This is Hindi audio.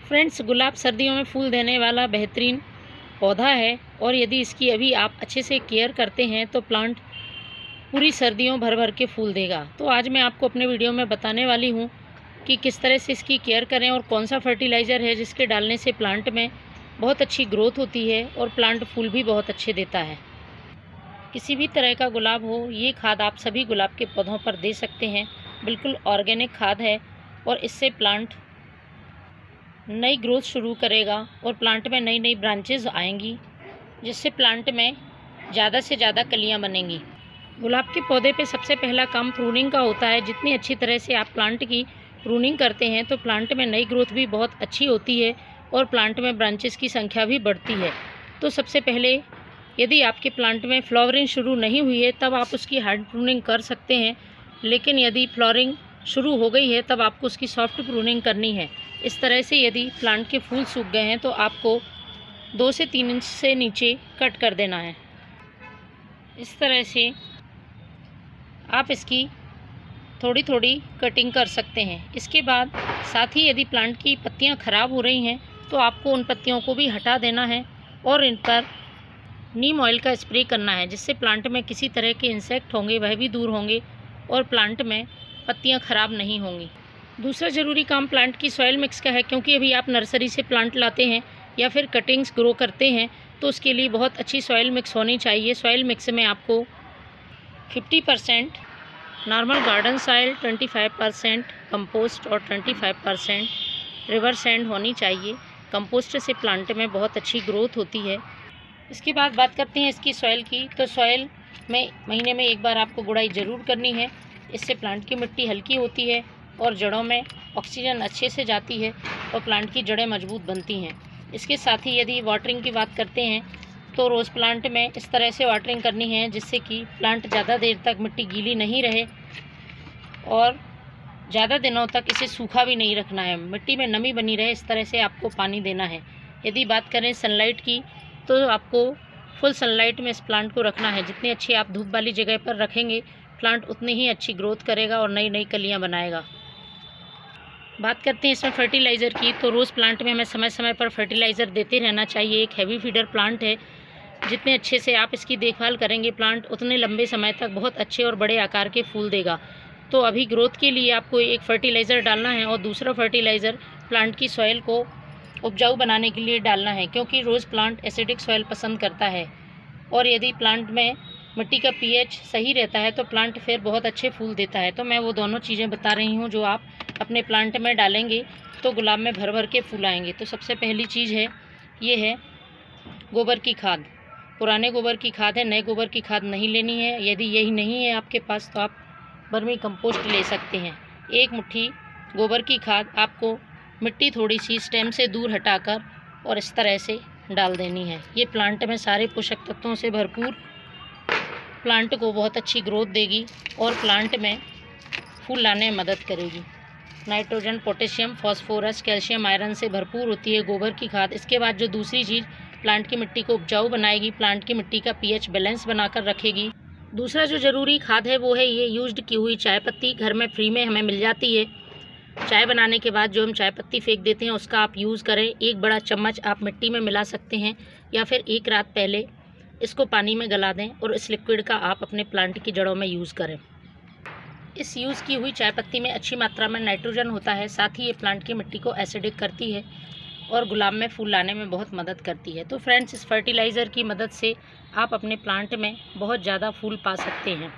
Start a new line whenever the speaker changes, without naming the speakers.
फ्रेंड्स, गुलाब सर्दियों में फूल देने वाला बेहतरीन पौधा है और यदि इसकी अभी आप अच्छे से केयर करते हैं तो प्लांट पूरी सर्दियों भर भर के फूल देगा। तो आज मैं आपको अपने वीडियो में बताने वाली हूँ कि किस तरह से इसकी केयर करें और कौन सा फर्टिलाइज़र है जिसके डालने से प्लांट में बहुत अच्छी ग्रोथ होती है और प्लांट फूल भी बहुत अच्छे देता है। किसी भी तरह का गुलाब हो, ये खाद आप सभी गुलाब के पौधों पर दे सकते हैं। बिल्कुल ऑर्गेनिक खाद है और इससे प्लांट नई ग्रोथ शुरू करेगा और प्लांट में नई नई ब्रांचेस आएंगी, जिससे प्लांट में ज़्यादा से ज़्यादा कलियां बनेंगी। गुलाब के पौधे पे सबसे पहला काम प्रूनिंग का होता है। जितनी अच्छी तरह से आप प्लांट की प्रूनिंग करते हैं तो प्लांट में नई ग्रोथ भी बहुत अच्छी होती है और प्लांट में ब्रांचेस की संख्या भी बढ़ती है। तो सबसे पहले यदि आपके प्लांट में फ्लावरिंग शुरू नहीं हुई है तब आप उसकी हार्ड प्रूनिंग कर सकते हैं, लेकिन यदि फ्लावरिंग शुरू हो गई है तब आपको उसकी सॉफ्ट प्रूनिंग करनी है। इस तरह से यदि प्लांट के फूल सूख गए हैं तो आपको 2 से 3 इंच से नीचे कट कर देना है। इस तरह से आप इसकी थोड़ी थोड़ी कटिंग कर सकते हैं। इसके बाद साथ ही यदि प्लांट की पत्तियां ख़राब हो रही हैं तो आपको उन पत्तियों को भी हटा देना है और इन पर नीम ऑयल का स्प्रे करना है, जिससे प्लांट में किसी तरह के इंसेक्ट होंगे वह भी दूर होंगे और प्लांट में पत्तियां ख़राब नहीं होंगी। दूसरा ज़रूरी काम प्लांट की सॉइल मिक्स का है, क्योंकि अभी आप नर्सरी से प्लांट लाते हैं या फिर कटिंग्स ग्रो करते हैं तो उसके लिए बहुत अच्छी सॉइल मिक्स होनी चाहिए। सॉइल मिक्स में आपको 50% नॉर्मल गार्डन सॉइल, 25% कंपोस्ट और 25% रिवर सैंड होनी चाहिए। कंपोस्ट से प्लांट में बहुत अच्छी ग्रोथ होती है। इसके बाद बात करते हैं इसकी सॉइल की। तो सॉइल में महीने में एक बार आपको गुड़ाई ज़रूर करनी है। इससे प्लांट की मिट्टी हल्की होती है और जड़ों में ऑक्सीजन अच्छे से जाती है और प्लांट की जड़ें मजबूत बनती हैं। इसके साथ ही यदि वाटरिंग की बात करते हैं तो रोज़ प्लांट में इस तरह से वाटरिंग करनी है जिससे कि प्लांट ज़्यादा देर तक मिट्टी गीली नहीं रहे और ज़्यादा दिनों तक इसे सूखा भी नहीं रखना है, मिट्टी में नमी बनी रहे। इस तरह से आपको पानी देना है। यदि बात करें सनलाइट की तो आपको फुल सनलाइट में इस प्लांट को रखना है। जितनी अच्छी आप धूप वाली जगह पर रखेंगे प्लांट उतनी ही अच्छी ग्रोथ करेगा और नई नई कलियां बनाएगा। बात करते हैं इसमें फर्टिलाइज़र की। तो रोज़ प्लांट में हमें समय समय पर फर्टिलाइज़र देते रहना चाहिए। एक हैवी फीडर प्लांट है। जितने अच्छे से आप इसकी देखभाल करेंगे प्लांट उतने लंबे समय तक बहुत अच्छे और बड़े आकार के फूल देगा। तो अभी ग्रोथ के लिए आपको एक फर्टिलाइज़र डालना है और दूसरा फर्टिलाइज़र प्लांट की सॉइल को उपजाऊ बनाने के लिए डालना है, क्योंकि रोज़ प्लांट एसिडिक सॉइल पसंद करता है और यदि प्लांट में मिट्टी का पीएच सही रहता है तो प्लांट फिर बहुत अच्छे फूल देता है। तो मैं वो दोनों चीज़ें बता रही हूँ जो आप अपने प्लांट में डालेंगे तो गुलाब में भर भर के फूल आएंगे। तो सबसे पहली चीज़ है ये है गोबर की खाद। पुराने गोबर की खाद है, नए गोबर की खाद नहीं लेनी है। यदि यही नहीं है आपके पास तो आप वर्मी कंपोस्ट ले सकते हैं। 1 मुट्ठी गोबर की खाद आपको मिट्टी थोड़ी सी स्टेम से दूर हटाकर और इस तरह से डाल देनी है। ये प्लांट में सारे पोषक तत्वों से भरपूर प्लांट को बहुत अच्छी ग्रोथ देगी और प्लांट में फूल लाने में मदद करेगी। Nitrogen, potassium, phosphorus, calcium, iron से भरपूर होती है गोबर की खाद। इसके बाद जो दूसरी चीज़ प्लांट की मिट्टी को उपजाऊ बनाएगी, प्लांट की मिट्टी का पीएच बैलेंस बनाकर रखेगी। दूसरा जो ज़रूरी खाद है वो है ये यूज्ड की हुई चाय पत्ती। घर में फ्री में हमें मिल जाती है। चाय बनाने के बाद जो हम चाय पत्ती फेंक देते हैं उसका आप यूज़ करें। 1 बड़ा चम्मच आप मिट्टी में मिला सकते हैं या फिर 1 रात पहले इसको पानी में गला दें और इस लिक्विड का आप अपने प्लांट की जड़ों में यूज़ करें। इस यूज़ की हुई चाय पत्ती में अच्छी मात्रा में नाइट्रोजन होता है। साथ ही ये प्लांट की मिट्टी को एसिडिक करती है और गुलाब में फूल लाने में बहुत मदद करती है। तो फ्रेंड्स, इस फर्टिलाइज़र की मदद से आप अपने प्लांट में बहुत ज़्यादा फूल पा सकते हैं।